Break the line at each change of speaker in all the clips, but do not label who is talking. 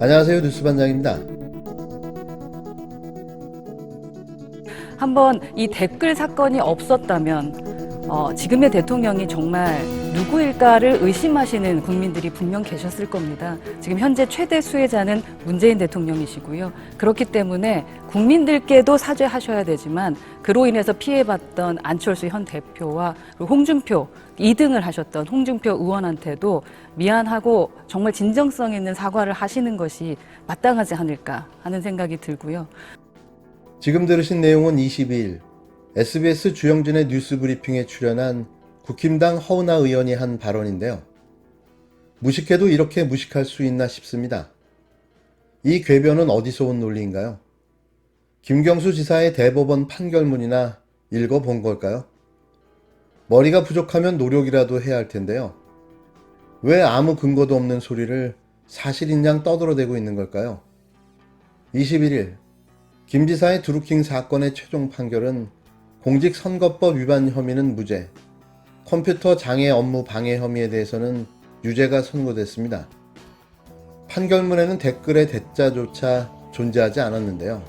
안녕하세요. 뉴스반장입니다.
한번 이 댓글 사건이 없었다면 지금의 대통령이 정말 누구일까를 의심하시는 국민들이 분명 계셨을 겁니다. 지금 현재 최대 수혜자는 문재인 대통령이시고요. 그렇기 때문에 국민들께도 사죄하셔야 되지만 그로 인해서 피해봤던 안철수 현 대표와 홍준표 2등을 하셨던 홍준표 의원한테도 미안하고 정말 진정성 있는 사과를 하시는 것이 마땅하지 않을까 하는 생각이 들고요.
지금 들으신 내용은 22일 SBS 주영진의 뉴스브리핑에 출연한 국힘당 허은하 의원이 한 발언인데요. 무식해도 이렇게 무식할 수 있나 싶습니다. 이 궤변은 어디서 온 논리인가요? 김경수 지사의 대법원 판결문이나 읽어본 걸까요? 머리가 부족하면 노력이라도 해야 할 텐데요. 왜 아무 근거도 없는 소리를 사실인 양 떠들어대고 있는 걸까요? 21일 김 지사의 드루킹 사건의 최종 판결은 공직선거법 위반 혐의는 무죄, 컴퓨터 장애 업무 방해 혐의에 대해서는 유죄가 선고됐습니다. 판결문에는 댓글의 대자조차 존재하지 않았는데요.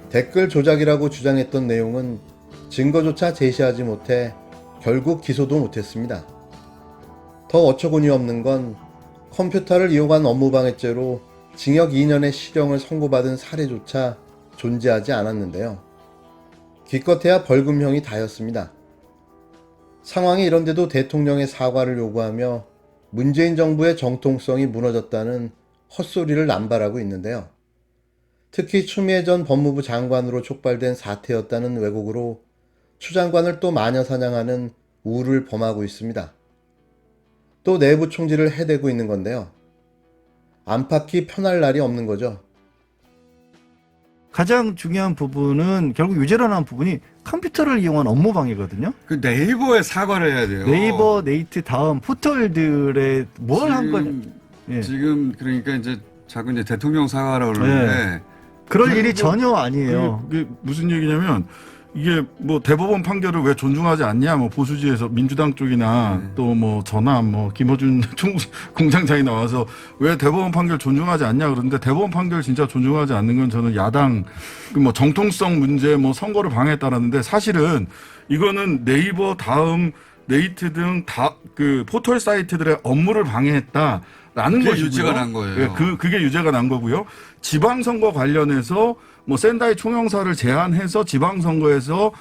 댓글 조작이라고 주장했던 내용은 증거조차 제시하지 못해 결국 기소도 못했습니다. 더 어처구니 없는 건 컴퓨터를 이용한 업무방해죄로 징역 2년의 실형을 선고받은 사례조차 존재하지 않았는데요. 기껏해야 벌금형이 다였습니다. 상황이 이런데도 대통령의 사과를 요구하며 문재인 정부의 정통성이 무너졌다는 헛소리를 남발하고 있는데요. 특히 추미애 전 법무부 장관으로 촉발된 사태였다는 왜곡으로 추 장관을 또 마녀사냥하는 우를 범하고 있습니다. 또 내부 총질을 해대고 있는 건데요. 안팎이 편할 날이 없는 거죠.
가장 중요한 부분은 결국 유죄라는 부분이 컴퓨터를 이용한 업무 방해거든요.
그 네이버에 사과를 해야 돼요.
네이버, 네이트 다음 포털들에 뭘 한 거냐. 예.
지금 그러니까 이제 자꾸 이제 대통령 사과라고 그러는데
그럴 일이 전혀 아니에요.
그게 무슨 얘기냐면 이게 뭐 대법원 판결을 왜 존중하지 않냐, 뭐 보수지에서 민주당 쪽이나 또 뭐 전함 뭐 김어준 공장장이 나와서 왜 대법원 판결 존중하지 않냐 그러는데, 대법원 판결 진짜 존중하지 않는 건 저는 야당 그 뭐 정통성 문제 뭐 선거를 방해했다라는데, 사실은 이거는 네이버 다음 네이트 등 다 그 포털 사이트들의 업무를 방해했다라는
그게
것이고요.
유죄가 난 거예요.
예, 그게 유죄가 난 거고요. 지방선거 관련해서 뭐 샌다이 총영사를 제안해서 지방선거에서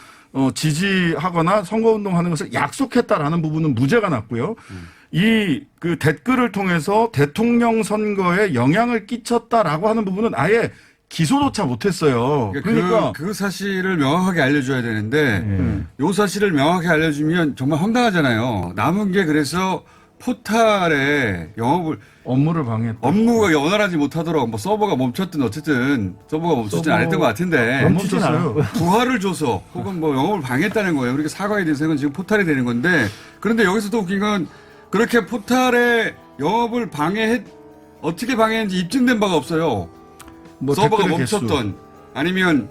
지지하거나 선거운동하는 것을 약속했다라는 부분은 무죄가 났고요. 이 그 댓글을 통해서 대통령 선거에 영향을 끼쳤다라고 하는 부분은 아예 기소조차 못했어요. 그러니까
그 사실을 명확하게 알려줘야 되는데 요 사실을 명확하게 알려주면 정말 황당하잖아요. 남은 게 그래서 포탈에 영업을
업무를 방해했다.
업무가 원활하지 못하도록 뭐 서버가 멈췄든 어쨌든 서버가 멈췄진 않았던 것 같은데
멈추진 않아요.
부하를 줘서 혹은 뭐 영업을 방해했다는 거예요. 그러니까 사과에 대해서는 지금 포탈이 되는 건데, 그런데 여기서 또 웃긴 건 그렇게 포탈의 영업을 어떻게 방해했는지 입증된 바가 없어요.
뭐
서버가
댓글 개수.
멈췄던 아니면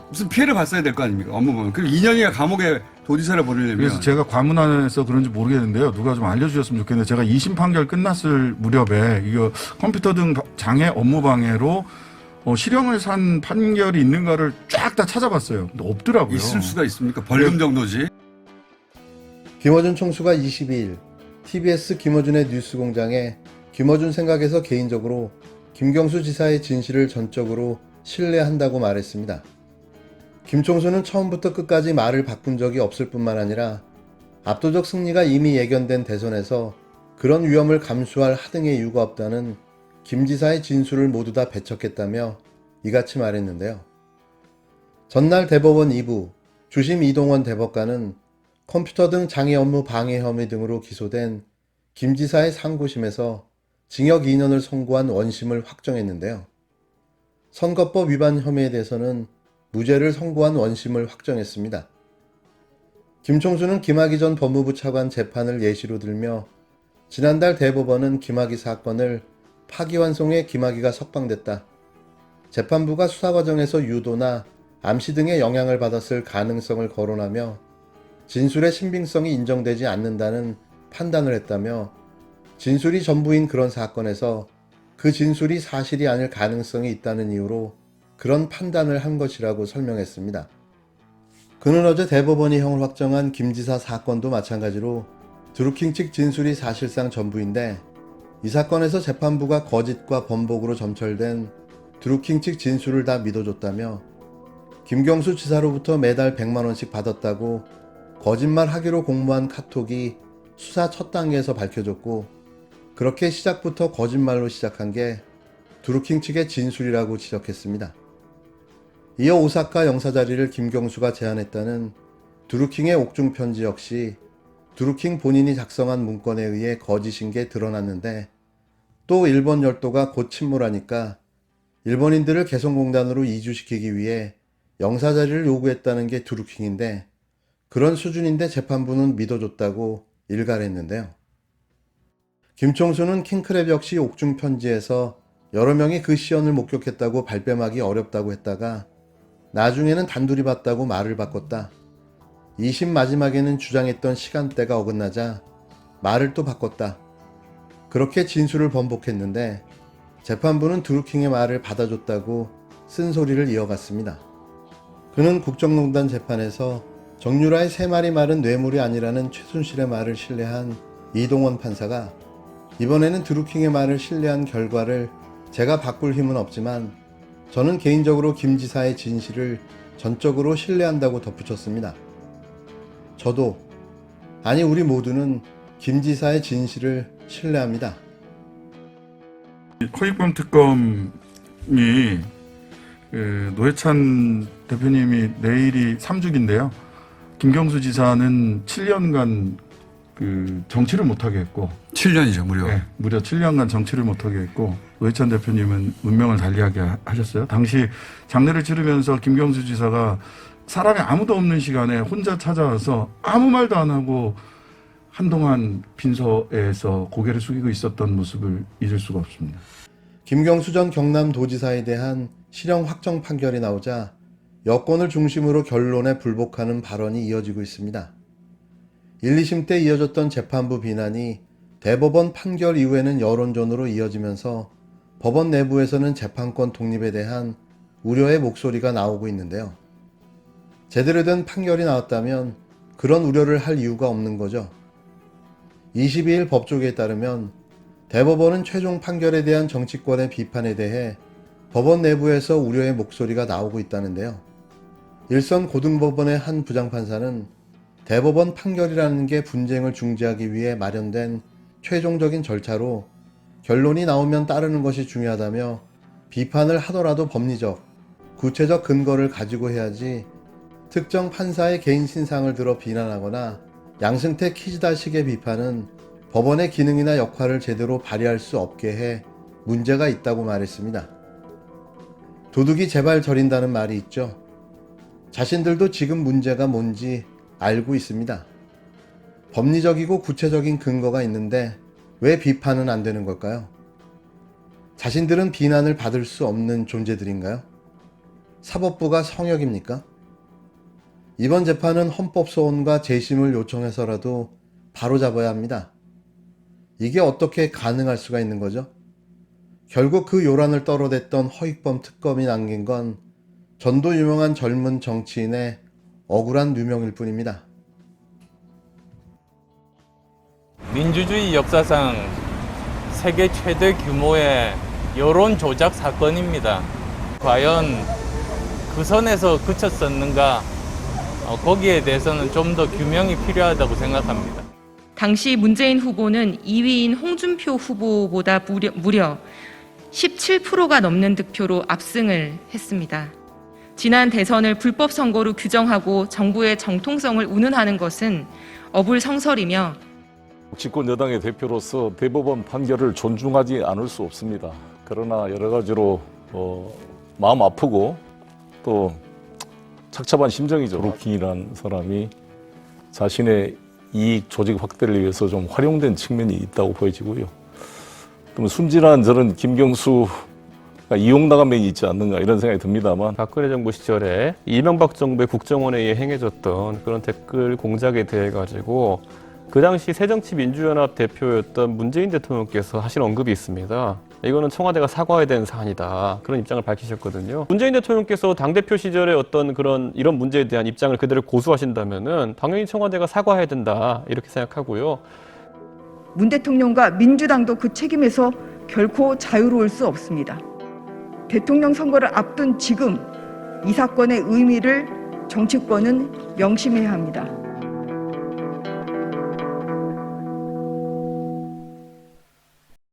무슨 피해를 봤어야 될 거 아닙니까? 업무 보면. 그럼 2년이나 감옥에 도지사를 보내려면.
그래서 제가 과문안에서 그런지 모르겠는데요. 누가 좀 알려주셨으면 좋겠는데, 제가 2심 판결 끝났을 무렵에 이거 컴퓨터 등 장애 업무 방해로 실형을 산 판결이 있는가를 쫙 다 찾아봤어요. 근데 없더라고요.
있을 수가 있습니까? 벌금 정도지.
김어준 총수가 22일 TBS 김어준의 뉴스공장에 김어준 생각에서 개인적으로 김경수 지사의 진실을 전적으로 신뢰한다고 말했습니다. 김 총수는 처음부터 끝까지 말을 바꾼 적이 없을 뿐만 아니라 압도적 승리가 이미 예견된 대선에서 그런 위험을 감수할 하등의 이유가 없다는 김 지사의 진술을 모두 다 배척했다며 이같이 말했는데요. 전날 대법원 2부 주심 이동원 대법관은 컴퓨터 등 장애 업무 방해 혐의 등으로 기소된 김 지사의 상고심에서 징역 2년을 선고한 원심을 확정했는데요. 선거법 위반 혐의에 대해서는 무죄를 선고한 원심을 확정했습니다. 김 총수는 김학의 전 법무부 차관 재판을 예시로 들며 지난달 대법원은 김학의 사건을 파기환송해 김학의가 석방됐다. 재판부가 수사 과정에서 유도나 암시 등의 영향을 받았을 가능성을 거론하며 진술의 신빙성이 인정되지 않는다는 판단을 했다며 진술이 전부인 그런 사건에서 그 진술이 사실이 아닐 가능성이 있다는 이유로 그런 판단을 한 것이라고 설명했습니다. 그는 어제 대법원이 형을 확정한 김 지사 사건도 마찬가지로 드루킹 측 진술이 사실상 전부인데 이 사건에서 재판부가 거짓과 번복으로 점철된 드루킹 측 진술을 다 믿어줬다며 김경수 지사로부터 매달 100만 원씩 받았다고 거짓말하기로 공모한 카톡이 수사 첫 단계에서 밝혀졌고 그렇게 시작부터 거짓말로 시작한 게 드루킹 측의 진술이라고 지적했습니다. 이어 오사카 영사자리를 김경수가 제안했다는 드루킹의 옥중 편지 역시 드루킹 본인이 작성한 문건에 의해 거짓인 게 드러났는데 또 일본 열도가 곧 침몰하니까 일본인들을 개성공단으로 이주시키기 위해 영사자리를 요구했다는 게 드루킹인데 그런 수준인데 재판부는 믿어줬다고 일갈했는데요. 김총수는 킹크랩 역시 옥중 편지에서 여러 명이 그 시연을 목격했다고 발뺌하기 어렵다고 했다가 나중에는 단둘이 봤다고 말을 바꿨다. 2심 마지막에는 주장했던 시간대가 어긋나자 말을 또 바꿨다. 그렇게 진술을 번복했는데 재판부는 드루킹의 말을 받아줬다고 쓴소리를 이어갔습니다. 그는 국정농단 재판에서 정유라의 3마리 말은 뇌물이 아니라는 최순실의 말을 신뢰한 이동원 판사가 이번에는 드루킹의 말을 신뢰한 결과를 제가 바꿀 힘은 없지만 저는 개인적으로 김 지사의 진실을 전적으로 신뢰한다고 덧붙였습니다. 저도, 아니 우리 모두는 김 지사의 진실을 신뢰합니다.
허익범 특검이 노회찬 대표님이 내일이 3주기인데요. 김경수 지사는 7년간 정치를 못하게 했고
7년이죠, 무려.
네, 무려 7년간 정치를 못하게 했고 노회찬 대표님은 운명을 달리하게 하셨어요. 당시 장례를 치르면서 김경수 지사가 사람이 아무도 없는 시간에 혼자 찾아와서 아무 말도 안 하고 한동안 빈소에서 고개를 숙이고 있었던 모습을 잊을 수가 없습니다.
김경수 전 경남도지사에 대한 실형 확정 판결이 나오자 여권을 중심으로 결론에 불복하는 발언이 이어지고 있습니다. 1, 2심 때 이어졌던 재판부 비난이 대법원 판결 이후에는 여론전으로 이어지면서 법원 내부에서는 재판권 독립에 대한 우려의 목소리가 나오고 있는데요. 제대로 된 판결이 나왔다면 그런 우려를 할 이유가 없는 거죠. 22일 법조계에 따르면 대법원은 최종 판결에 대한 정치권의 비판에 대해 법원 내부에서 우려의 목소리가 나오고 있다는데요. 일선 고등법원의 한 부장판사는 대법원 판결이라는 게 분쟁을 중재하기 위해 마련된 최종적인 절차로 결론이 나오면 따르는 것이 중요하다며 비판을 하더라도 법리적, 구체적 근거를 가지고 해야지 특정 판사의 개인 신상을 들어 비난하거나 양승태 키즈다식의 비판은 법원의 기능이나 역할을 제대로 발휘할 수 없게 해 문제가 있다고 말했습니다. 도둑이 제발 저린다는 말이 있죠. 자신들도 지금 문제가 뭔지 알고 있습니다. 법리적이고 구체적인 근거가 있는데 왜 비판은 안 되는 걸까요? 자신들은 비난을 받을 수 없는 존재들인가요? 사법부가 성역입니까? 이번 재판은 헌법소원과 재심을 요청해서라도 바로잡아야 합니다. 이게 어떻게 가능할 수가 있는 거죠? 결국 그 요란을 떨어댔던 허익범 특검이 남긴 건 전도 유명한 젊은 정치인의 억울한 누명일 뿐입니다.
민주주의 역사상 세계 최대 규모의 여론 조작 사건입니다. 과연 그 선에서 그쳤었는가? 거기에 대해서는 좀 더 규명이 필요하다고 생각합니다.
당시 문재인 후보는 2위인 홍준표 후보보다 무려 17%가 넘는 득표로 압승을 했습니다. 지난 대선을 불법 선거로 규정하고 정부의 정통성을 운운하는 것은 어불성설이며
집권 여당의 대표로서 대법원 판결을 존중하지 않을 수 없습니다. 그러나 여러 가지로 마음 아프고 또 착잡한 심정이죠. 드루킹이라는 사람이 자신의 이익 조직 확대를 위해서 좀 활용된 측면이 있다고 보여지고요. 그럼 순진한 저런 김경수가 이용당한 면이 있지 않는가 이런 생각이 듭니다만
박근혜 정부 시절에 이명박 정부의 국정원에 의해 행해졌던 그런 댓글 공작에 대해 가지고 그 당시 새정치민주연합 대표였던 문재인 대통령께서 하신 언급이 있습니다. 이거는 청와대가 사과해야 되는 사안이다. 그런 입장을 밝히셨거든요. 문재인 대통령께서 당대표 시절에 어떤 이런 문제에 대한 입장을 그대로 고수하신다면은 당연히 청와대가 사과해야 된다. 이렇게 생각하고요.
문 대통령과 민주당도 그 책임에서 결코 자유로울 수 없습니다. 대통령 선거를 앞둔 지금 이 사건의 의미를 정치권은 명심해야 합니다.